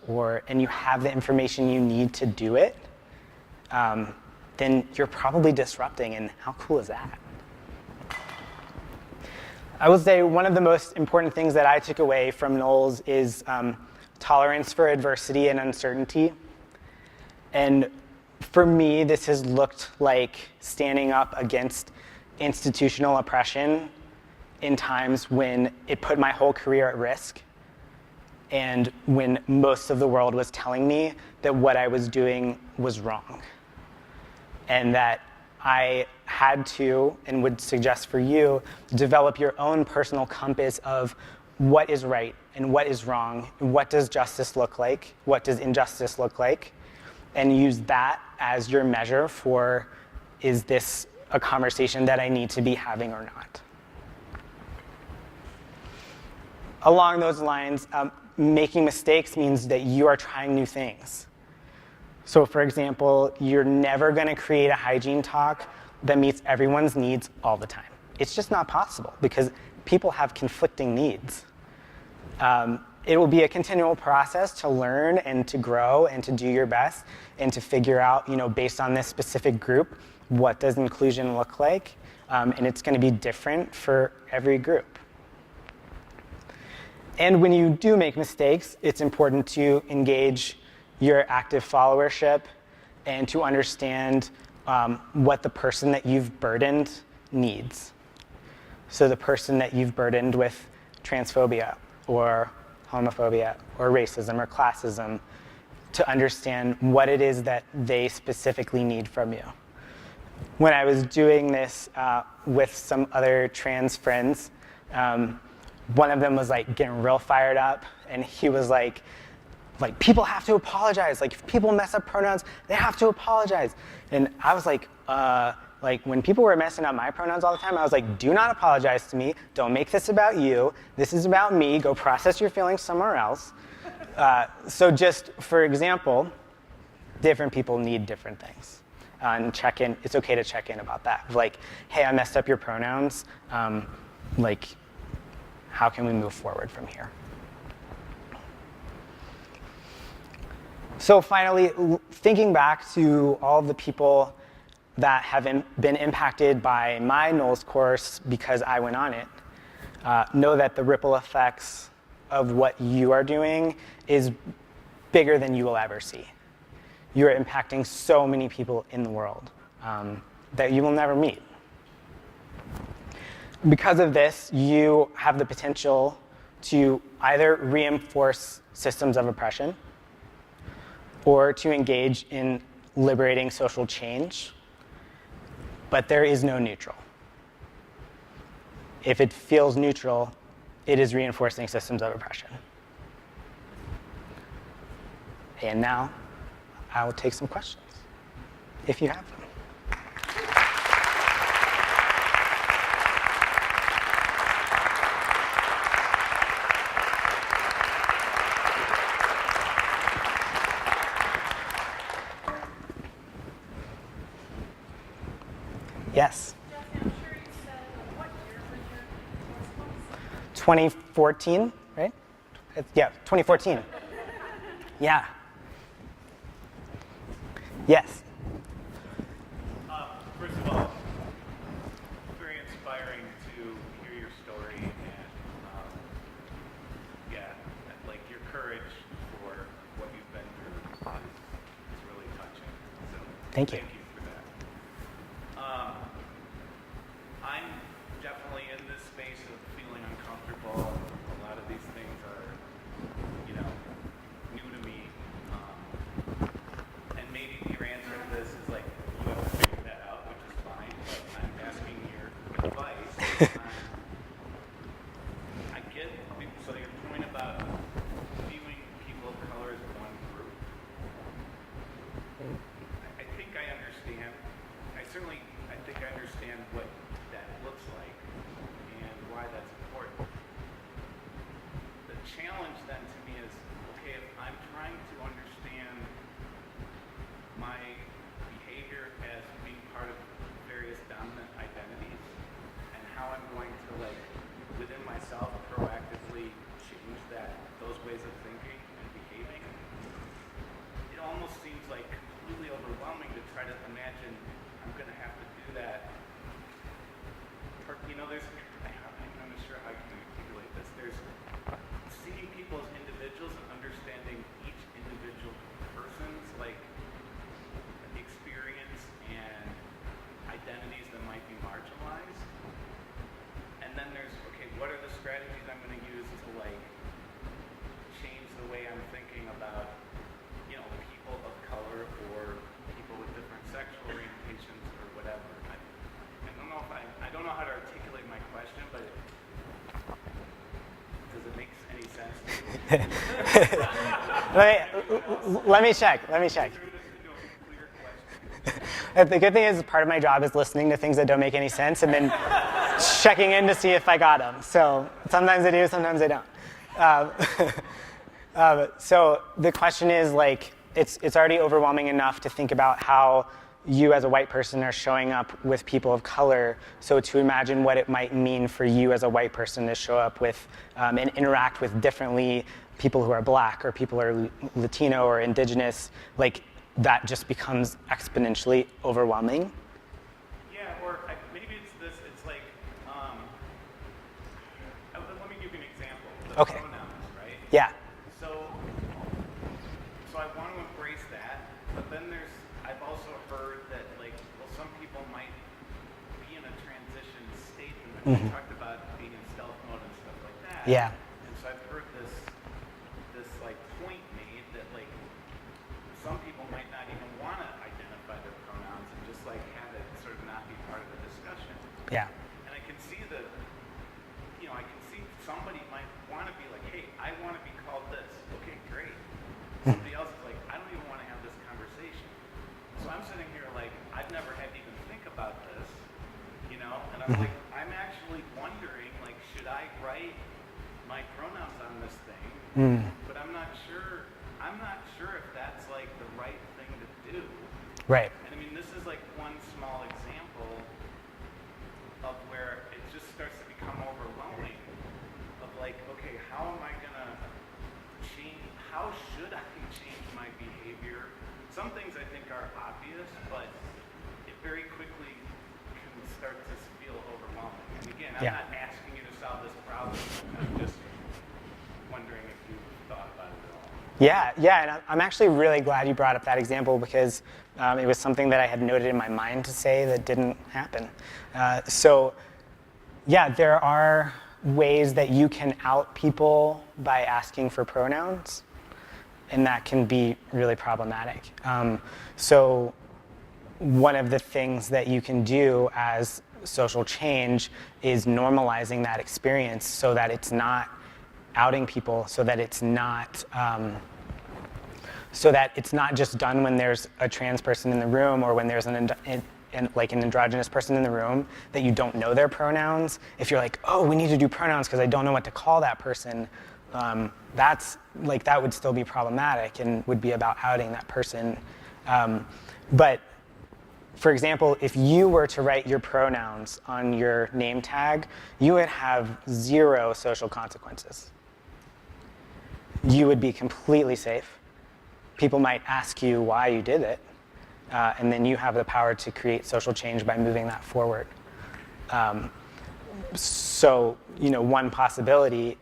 and you have the information you need to do it, then you're probably disrupting, and how cool is that? I will say one of the most important things that I took away from Knowles is tolerance for adversity and uncertainty. And for me, this has looked like standing up against institutional oppression in times when it put my whole career at risk, and when most of the world was telling me that what I was doing was wrong. And that I had to, and would suggest for you, develop your own personal compass of what is right and what is wrong, and what does justice look like, what does injustice look like, and use that as your measure for, is this a conversation that I need to be having or not? Along those lines, making mistakes means that you are trying new things. So for example, you're never going to create a hygiene talk that meets everyone's needs all the time. It's just not possible because people have conflicting needs. It will be a continual process to learn and to grow and to do your best and to figure out, based on this specific group, what does inclusion look like? And it's going to be different for every group. And when you do make mistakes, it's important to engage your active followership and to understand what the person that you've burdened needs. So the person that you've burdened with transphobia or homophobia or racism or classism, to understand what it is that they specifically need from you. When I was doing this with some other trans friends, one of them was like getting real fired up, and he was like people have to apologize. Like if people mess up pronouns, they have to apologize. And I was like when people were messing up my pronouns all the time, I was like, do not apologize to me. Don't make this about you. This is about me. Go process your feelings somewhere else. So just for example, different people need different things. And check in. It's okay to check in about that. Like, hey, I messed up your pronouns. How can we move forward from here? So finally, thinking back to all of the people that have been impacted by my Knowles course because I went on it, know that the ripple effects of what you are doing is bigger than you will ever see. You are impacting so many people in the world that you will never meet. Because of this, you have the potential to either reinforce systems of oppression or to engage in liberating social change, but there is no neutral. If it feels neutral, it is reinforcing systems of oppression. And now, I will take some questions, if you have them. Yes. Jessie, I'm sure you said, what year was your course? 2014, right? Yeah, 2014. Yeah. Yes. First of all, very inspiring to hear your story, and like your courage for what you've been through is really touching. So Thank you. for that. I'm definitely in this space of feeling uncomfortable. A lot of these things are, new to me. And maybe your answer to this is like, you have to figure that out, which is fine, but I'm asking your advice. I get, so your point about viewing people of color as one group, I think I understand. I think I understand what that looks like and why that's important. The challenge then to me is, okay, if I'm trying to understand my behavior as being part of various dominant identities and how I'm going to, like, within myself proactively change those ways of thinking and behaving, it almost seems like completely overwhelming to try to imagine I'm going to have to do that. I'm not sure how I can articulate this. There's seeing people as individuals and understanding each individual person's experience and identities that might be marginalized. And then there's, okay, what are the strategies I'm going to use to change the way I'm thinking about, people of color or people with different sexual orientations or whatever. I don't know how to articulate my question, but does it make any sense to you? Let me check. The good thing is part of my job is listening to things that don't make any sense and then checking in to see if I got them. So sometimes I do, sometimes I don't. So the question is, it's already overwhelming enough to think about how you as a white person are showing up with people of color. So to imagine what it might mean for you as a white person to show up with and interact with differently people who are black or people who are Latino or indigenous, that just becomes exponentially overwhelming. Yeah, or maybe it's this, it's like, let me give you an example. The Okay. pronouns, right? Yeah. So I want to embrace that, but then I've also heard that, we talked about being in stealth mode and stuff like that. Yeah. And so I've heard this like point made that like some people might not even want to identify their pronouns and just like have it sort of not be part of the discussion. Yeah. And I can see I can see somebody might want to be like, hey, I want to be called this. Okay, great. Somebody else is like, I don't even want to have this conversation. So I'm sitting here like, I've never had to even think about this, and I'm like, I'm actually wondering, like, should I write my pronouns on this thing? But I'm not sure if that's like the right thing to do. Right. And I mean, this is like one small example of where it just starts to become overwhelming of like, okay, how am I gonna change, how should I change my behavior? Some things I think are obvious, but it very quickly can start to feel overwhelming. And again, I'm not asking you to solve this problem, I'm just wondering if you've thought about it at all. Yeah, and I'm actually really glad you brought up that example because it was something that I had noted in my mind to say that didn't happen. There are ways that you can out people by asking for pronouns, and that can be really problematic. So one of the things that you can do as social change is normalizing that experience so that it's not outing people, so that it's not just done when there's a trans person in the room or when there's an androgynous person in the room that you don't know their pronouns. If you're like, oh, we need to do pronouns because I don't know what to call that person, that would still be problematic and would be about outing that person. But for example, if you were to write your pronouns on your name tag, you would have 0 social consequences. You would be completely safe. People might ask you why you did it, and then you have the power to create social change by moving that forward. One possibility,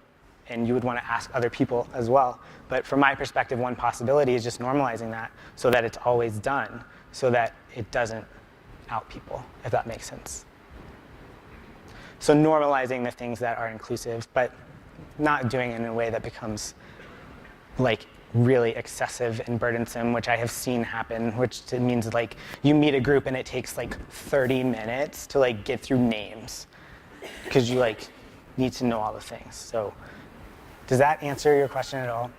and you would want to ask other people as well, but from my perspective, one possibility is just normalizing that so that it's always done, so that it doesn't out people, if that makes sense. So normalizing the things that are inclusive, but not doing it in a way that becomes like really excessive and burdensome, which I have seen happen, which means like you meet a group and it takes like 30 minutes to like get through names because you like need to know all the things. So does that answer your question at all?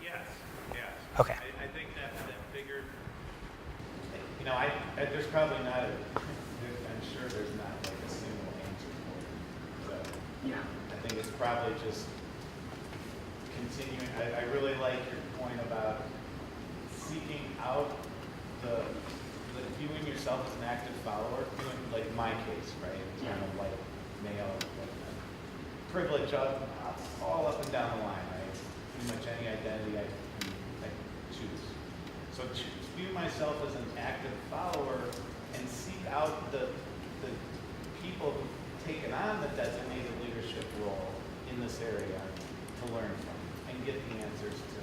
Yes. Okay. I think that bigger, there's probably not I'm sure there's not like a single answer for it. So I think it's probably just continuing. I really like your point about seeking out the viewing yourself as an active follower, doing like my case, right? It's kind of like male, like privilege all up and down the line, right? Pretty much any identity I choose. So view myself as an active follower and seek out the people who've taken on the designated leadership role in this area to learn from and get the answers to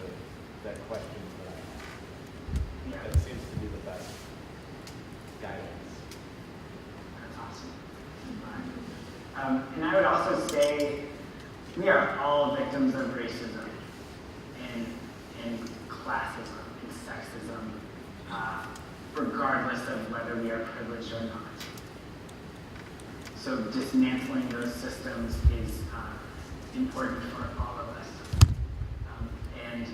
that questions that I have. That seems to be the best guidance. That's awesome. And I would also say we are all victims of racism and classism and sexism, regardless of whether we are privileged or not. So dismantling those systems is important for all of us. And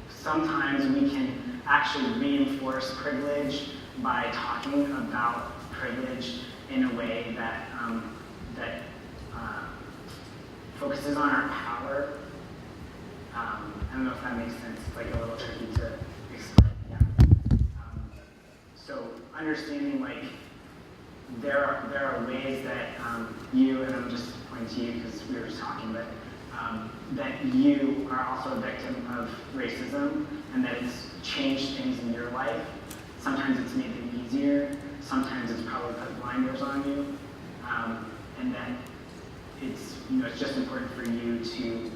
sometimes we can actually reinforce privilege by talking about privilege in a way that focuses on our power. I don't know if that makes sense. It's like a little tricky to explain. Yeah. So understanding like there are ways that you, and I'm just pointing to you because we were just talking, but that you are also a victim of racism and that it's changed things in your life. Sometimes it's made it easier. Sometimes it's probably put blinders on you. And that it's just important for you to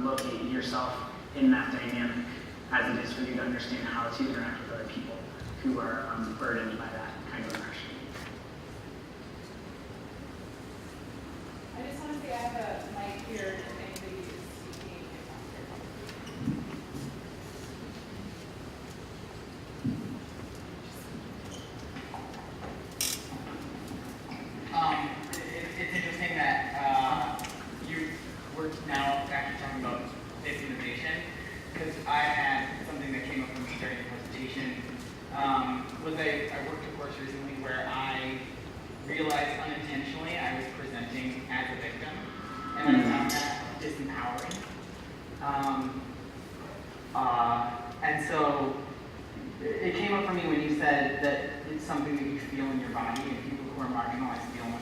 locate yourself in that dynamic as it is for you to understand how to interact with other people who are burdened by that kind of oppression.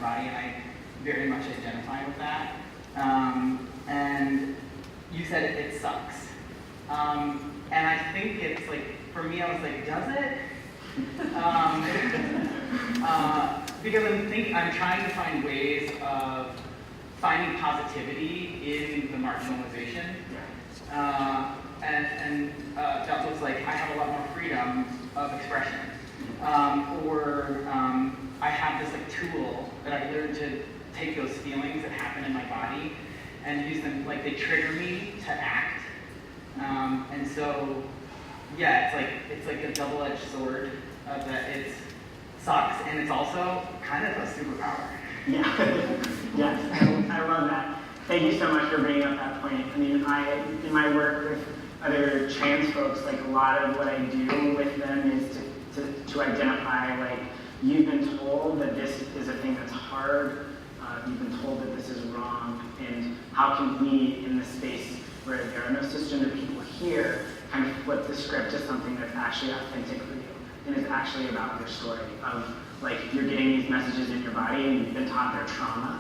body, and I very much identify with that. And you said it sucks. And I think it's like, for me, I was like, does it? Because I'm trying to find ways of finding positivity in the marginalization. And that looks like I have a lot more freedom of expression. I have this like tool that I've learned to take those feelings that happen in my body and use them, like they trigger me to act. And so, yeah, it's like a double-edged sword that it sucks, and it's also kind of a superpower. Yeah, yes, I love that. Thank you so much for bringing up that point. I mean, in my work with other trans folks, like a lot of what I do with them is to identify, like, you've been told that this is a thing that's hard, you've been told that this is wrong, and how can we, in this space where there are no cisgender people here, kind of flip the script to something that's actually authentic for you, and is actually about your story of, like, you're getting these messages in your body and you've been taught they're trauma,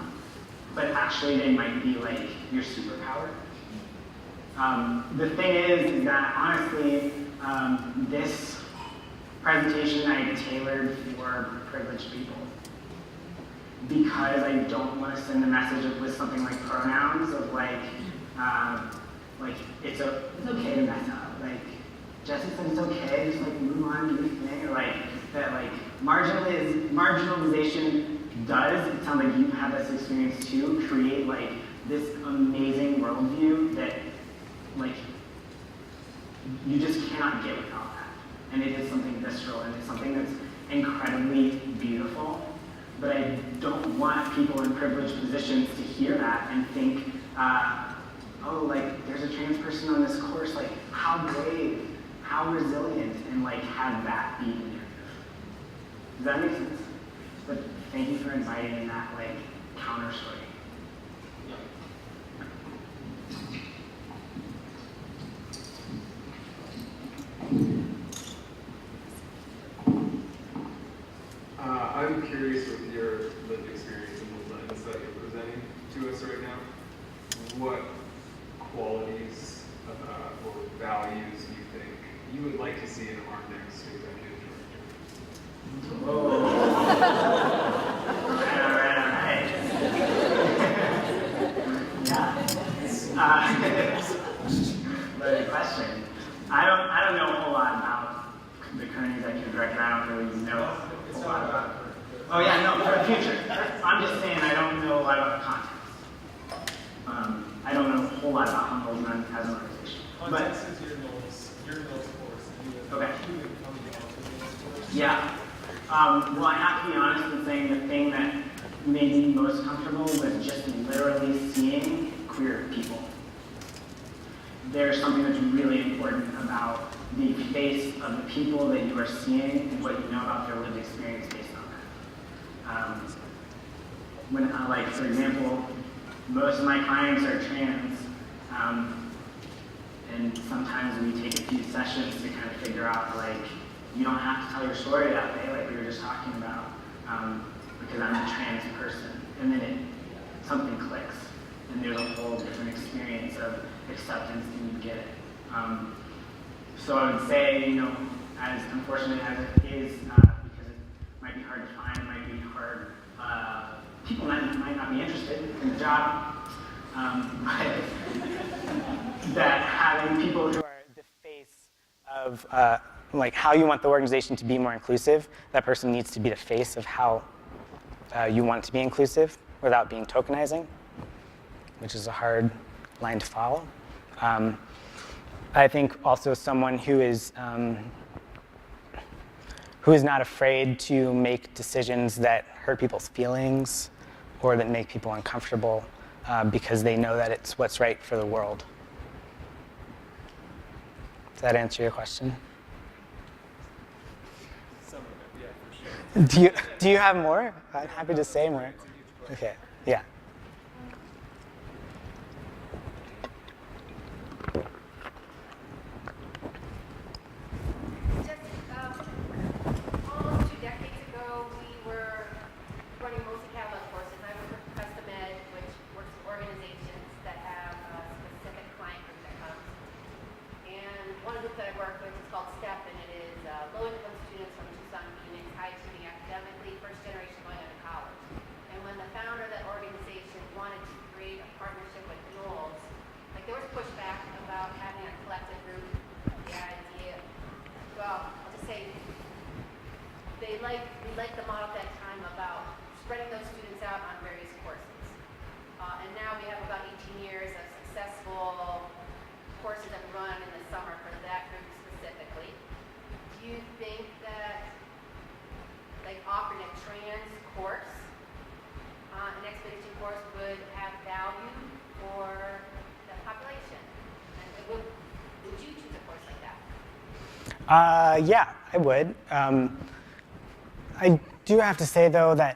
but actually they might be, like, your superpower. The thing is that, honestly, this presentation I tailored for privileged people because I don't want to send a message with something like pronouns of like it's okay to mess up. Like Jessie said, it's okay, just like move on, do your thing, or like that like marginalization does. It sounds like you've had this experience too. Create like this amazing worldview that like you just cannot get without that. And it is something visceral, and it's something that's incredibly beautiful. But I don't want people in privileged positions to hear that and think, oh, like, there's a trans person on this course, like, how brave, how resilient, and, like, have that be the narrative. Does that make sense? But thank you for inviting in that, like, counter story. I'm curious with your lived experience and the lens that you're presenting to us right now, what qualities or values you think you would like to see in our next executive director? Whoa. All right. Yeah. Loaded question. I don't know a whole lot about the current executive director. I don't really know a whole lot about. Oh yeah, no, for the future. I'm just saying I don't know a lot about the context. I don't know a whole lot about Humboldt as an organization. Context is your nose course. Okay. You would come down to the nose course. Yeah. Well, I have to be honest in saying the thing that made me most comfortable was just literally seeing queer people. There's something that's really important about the face of the people that you are seeing and what you know about their lived experience based on that. When, like, for example, most of my clients are trans, and sometimes we take a few sessions to kind of figure out, like, you don't have to tell your story that way, like we were just talking about, because I'm a trans person. And then something clicks, and there's a whole different experience of acceptance, and you get it. So I would say, you know, as unfortunate as it is, because it might be hard to find, it might be hard, people might not be interested in the job, but that having people who are the face of like how you want the organization to be more inclusive, that person needs to be the face of how you want it to be inclusive without being tokenizing, which is a hard line to follow. I think also someone who is not afraid to make decisions that hurt people's feelings or that make people uncomfortable because they know that it's what's right for the world. Does that answer your question? Some of it, yeah, for sure. Do you have more? I'm happy to say more. Okay, yeah. Almost 2 decades ago, we were running mostly Cadillac about 18 years of successful courses that run in the summer for that group specifically. Do you think that like offering a trans course, an expedition course would have value for the population? And would you choose a course like that? Yeah, I would. I do have to say, though, that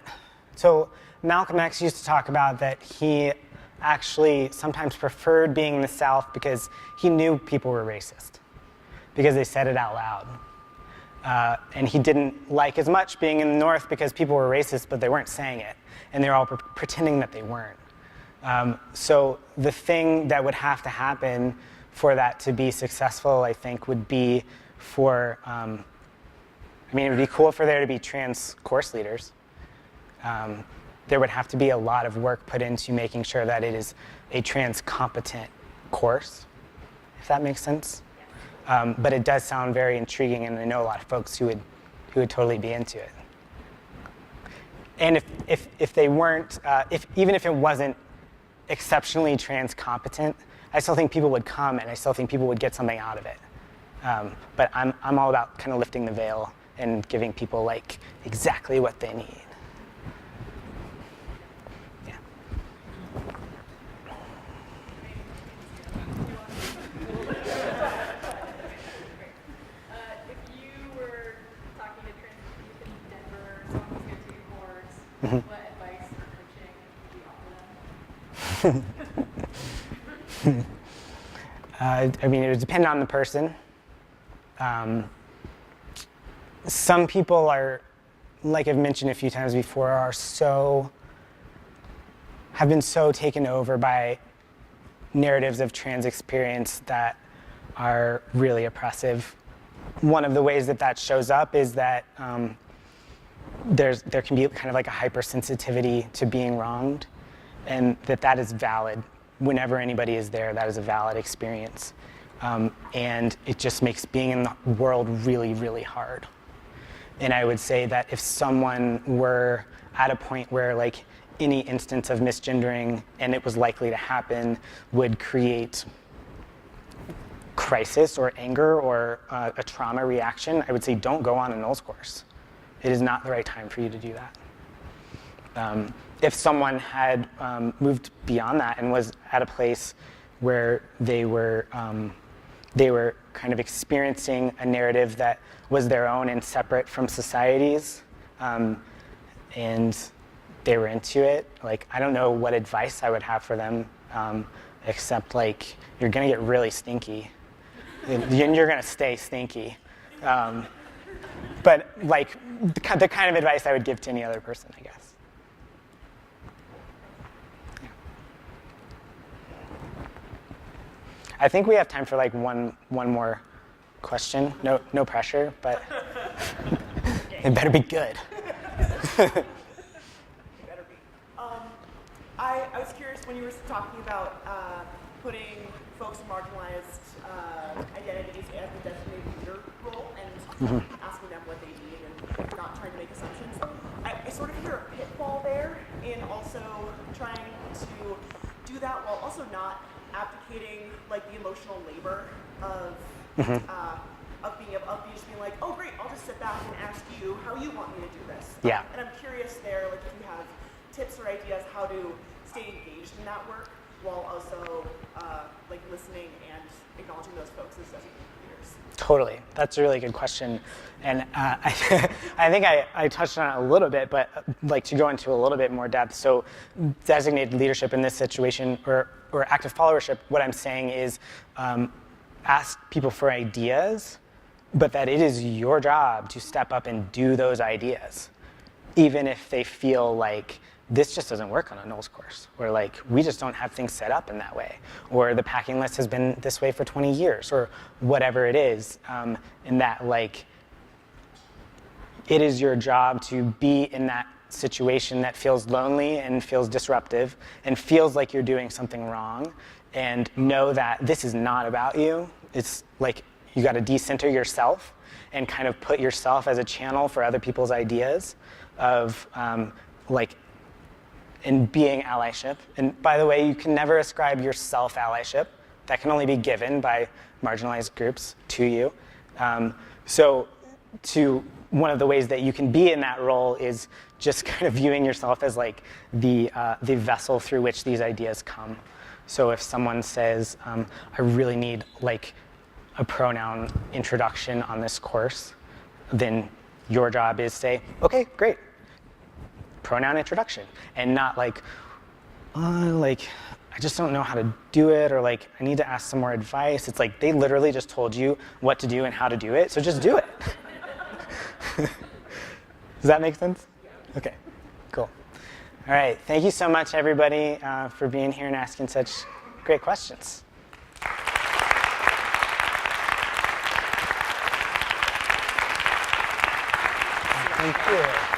so Malcolm X used to talk about that he actually sometimes preferred being in the South because he knew people were racist, because they said it out loud. And he didn't like as much being in the North because people were racist, but they weren't saying it, and they were all pretending that they weren't. So the thing that would have to happen for that to be successful, I think, would be for, it would be cool for there to be trans course leaders. There would have to be a lot of work put into making sure that it is a trans competent course, if that makes sense. But it does sound very intriguing, and I know a lot of folks who would totally be into it. And if they weren't, even if it wasn't exceptionally trans competent, I still think people would come, and I still think people would get something out of it. But I'm all about kind of lifting the veil and giving people like exactly what they need. Yeah. If you were talking to trans youth in Denver, someone was going to take your course, what advice or coaching would you offer them? It would depend on the person. Some people are, like I've mentioned a few times before, have been so taken over by narratives of trans experience that are really oppressive. One of the ways that shows up is that there can be kind of like a hypersensitivity to being wronged, and that is valid. Whenever anybody is there, that is a valid experience. And it just makes being in the world really, really hard. And I would say that if someone were at a point where like any instance of misgendering, and it was likely to happen, would create crisis or anger or a trauma reaction, I would say don't go on a Knowles course. It is not the right time for you to do that. If someone had moved beyond that and was at a place where they were kind of experiencing a narrative that was their own and separate from society's, and they were into it, like, I don't know what advice I would have for them, except like, you're gonna get really stinky. You're gonna stay stinky. But like, the kind of advice I would give to any other person, I guess. I think we have time for like one more question. No pressure, but it better be good. Better be. I was curious when you were talking about putting folks in marginalized identities as the designated leader role and asking them what they need and not trying to make assumptions. I sort of hear a pitfall there in also trying to do that while also not abdicating like the emotional labor of just being like, oh great, I'll just sit back and ask you how you want me to do this. Yeah. And I'm curious there, like if you have tips or ideas how to stay engaged in that work while also like listening and acknowledging those folks as designated leaders. Totally. That's a really good question. And I think I touched on it a little bit, but like to go into a little bit more depth. So designated leadership in this situation or active followership, what I'm saying is ask people for ideas, but that it is your job to step up and do those ideas, even if they feel like this just doesn't work on a Knowles course, or like we just don't have things set up in that way, or the packing list has been this way for 20 years, or whatever it is, and that like it is your job to be in that situation that feels lonely and feels disruptive and feels like you're doing something wrong, and know that this is not about you. It's like you got to decenter yourself and kind of put yourself as a channel for other people's ideas of in being allyship. And by the way, you can never ascribe yourself allyship. That can only be given by marginalized groups to you. One of the ways that you can be in that role is just kind of viewing yourself as like the vessel through which these ideas come. So if someone says, I really need like a pronoun introduction on this course, then your job is say, okay, great, pronoun introduction, and not like, I just don't know how to do it, or like, I need to ask some more advice. It's like, they literally just told you what to do and how to do it, so just do it. Does that make sense? Okay, cool. All right, thank you so much, everybody, for being here and asking such great questions. Thank you.